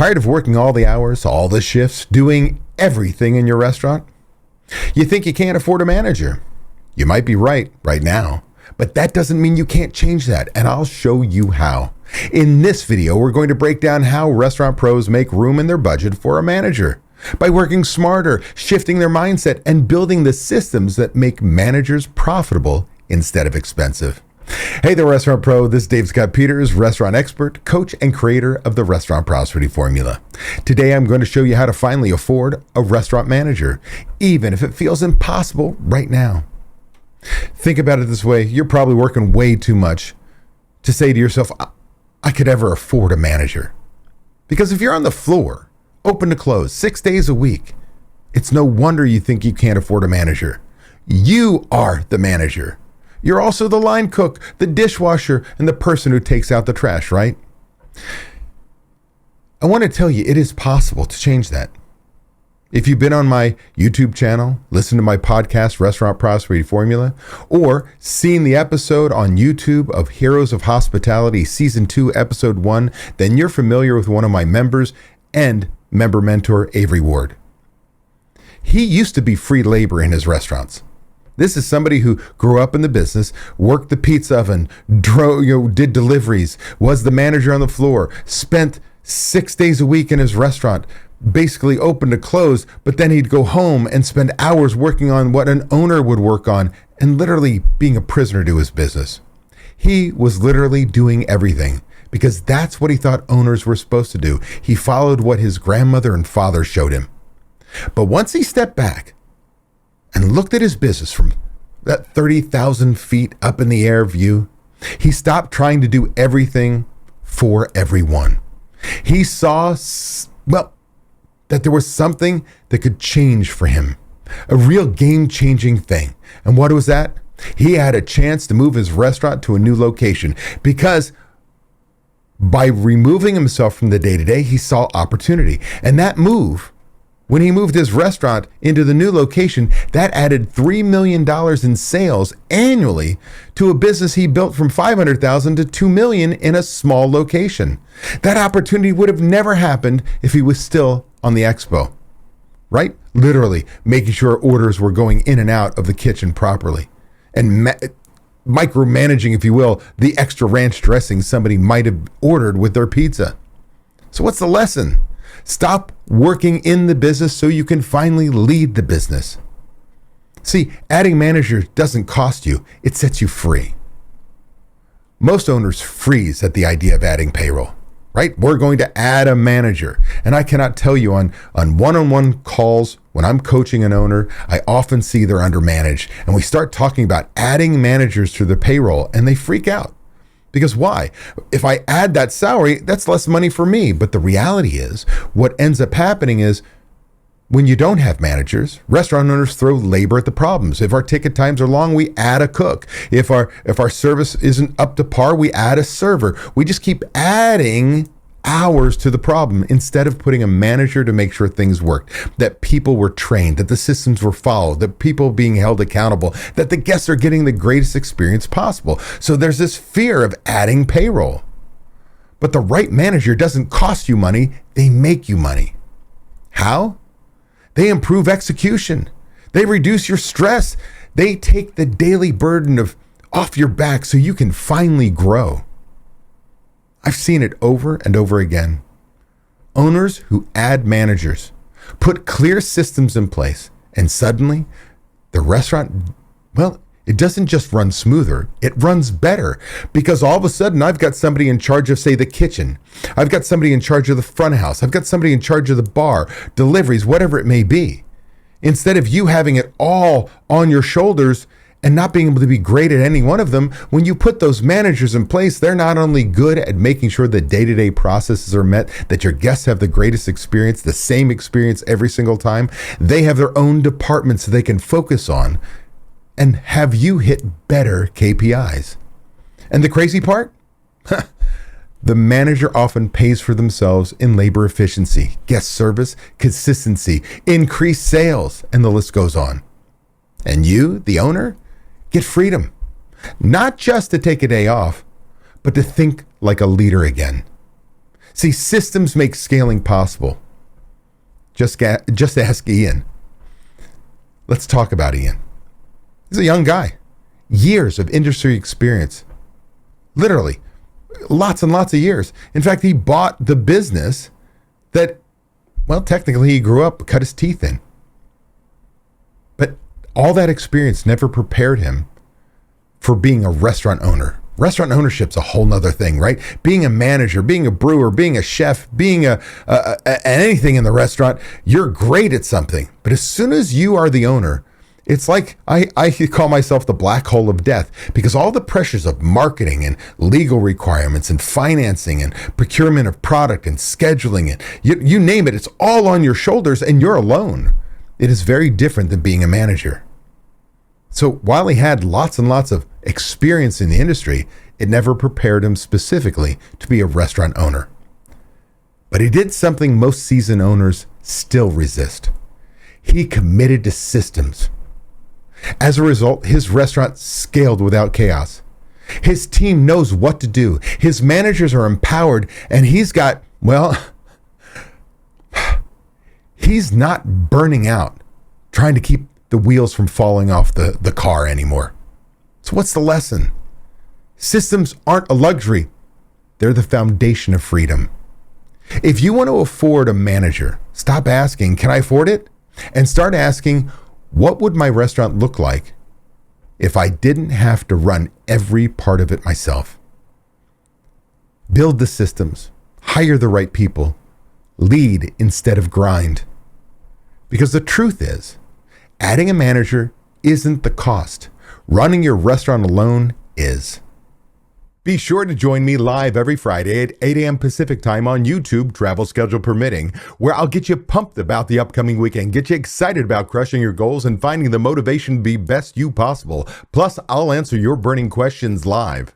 Tired of working all the hours, all the shifts, doing everything in your restaurant? You think you can't afford a manager? You might be right now, but that doesn't mean you can't change that, and I'll show you how. In this video, we're going to break down how restaurant pros make room in their budget for a manager by working smarter, shifting their mindset, and building the systems that make managers profitable instead of expensive. Hey there, Restaurant Pro. This is Dave Scott Peters, restaurant expert, coach, and creator of the Restaurant Prosperity Formula. Today, I'm going to show you how to finally afford a restaurant manager, even if it feels impossible right now. Think about it this way. You're probably working way too much to say to yourself, I could ever afford a manager. Because if you're on the floor, open to close, 6 days a week, it's no wonder you think you can't afford a manager. You are the manager. You're also the line cook, the dishwasher, and the person who takes out the trash, right? I want to tell you, it is possible to change that. If you've been on my YouTube channel, listened to my podcast, Restaurant Prosperity Formula, or seen the episode on YouTube of Heroes of Hospitality, Season 2, Episode 1, then you're familiar with one of my members and member mentor, Avery Ward. He used to be free labor in his restaurants. This is somebody who grew up in the business, worked the pizza oven, did deliveries, was the manager on the floor, spent 6 days a week in his restaurant, basically open to close, but then he'd go home and spend hours working on what an owner would work on and literally being a prisoner to his business. He was literally doing everything because that's what he thought owners were supposed to do. He followed what his grandmother and father showed him. But once he stepped back and looked at his business from that 30,000 feet up in the air view, he stopped trying to do everything for everyone. He saw, that there was something that could change for him, a real game-changing thing. And what was that? He had a chance to move his restaurant to a new location because by removing himself from the day-to-day, he saw opportunity. And that move, when he moved his restaurant into the new location, that added $3 million in sales annually to a business he built from $500,000 to $2 million in a small location. That opportunity would have never happened if he was still on the expo, right? Literally making sure orders were going in and out of the kitchen properly and micromanaging, if you will, the extra ranch dressing somebody might have ordered with their pizza. So what's the lesson? Stop working in the business so you can finally lead the business. See, adding managers doesn't cost you, it sets you free. Most owners freeze at the idea of adding payroll, right? We're going to add a manager. And I cannot tell you on one-on-one calls, when I'm coaching an owner, I often see they're undermanaged. And we start talking about adding managers to the payroll and they freak out. Because why? If I add that salary, that's less money for me. But the reality is, what ends up happening is when you don't have managers, restaurant owners throw labor at the problems. If our ticket times are long, we add a cook. If our service isn't up to par, we add a server. We just keep adding hours to the problem instead of putting a manager to make sure things worked, that people were trained, that the systems were followed, that people being held accountable, that the guests are getting the greatest experience possible. So there's this fear of adding payroll. But the right manager doesn't cost you money, they make you money. How? They improve execution. They reduce your stress. They take the daily burden off your back so you can finally grow. I've seen it over and over again. Owners who add managers, put clear systems in place, and suddenly the restaurant, it doesn't just run smoother, it runs better. Because all of a sudden I've got somebody in charge of, say, the kitchen. I've got somebody in charge of the front of house. I've got somebody in charge of the bar, deliveries, whatever it may be. Instead of you having it all on your shoulders and not being able to be great at any one of them, when you put those managers in place, they're not only good at making sure the day-to-day processes are met, that your guests have the greatest experience, the same experience every single time, they have their own departments they can focus on and have you hit better KPIs. And the crazy part? The manager often pays for themselves in labor efficiency, guest service, consistency, increased sales, and the list goes on. And you, the owner, get freedom, not just to take a day off, but to think like a leader again. See, systems make scaling possible. Just ask Ian. Let's talk about Ian. He's a young guy, years of industry experience, literally lots and lots of years. In fact, he bought the business that, well, technically he grew up, cut his teeth in. But all that experience never prepared him for being a restaurant owner. Restaurant ownership's a whole nother thing, right? Being a manager, being a brewer, being a chef, being anything in the restaurant, you're great at something. But as soon as you are the owner, it's like I call myself the black hole of death, because all the pressures of marketing and legal requirements and financing and procurement of product and scheduling and you name it, it's all on your shoulders and you're alone. It is very different than being a manager. So while he had lots and lots of experience in the industry, it never prepared him specifically to be a restaurant owner. But he did something most seasoned owners still resist. He committed to systems. As a result, his restaurant scaled without chaos. His team knows what to do. His managers are empowered, and he's got, well, he's not burning out trying to keep the wheels from falling off the car anymore. So what's the lesson? Systems aren't a luxury. They're the foundation of freedom. If you want to afford a manager, stop asking, can I afford it? And start asking, what would my restaurant look like if I didn't have to run every part of it myself? Build the systems, hire the right people, lead instead of grind. Because the truth is, adding a manager isn't the cost. Running your restaurant alone is. Be sure to join me live every Friday at 8 a.m. Pacific time on YouTube, travel schedule permitting, where I'll get you pumped about the upcoming weekend, get you excited about crushing your goals and finding the motivation to be best you possible. Plus, I'll answer your burning questions live.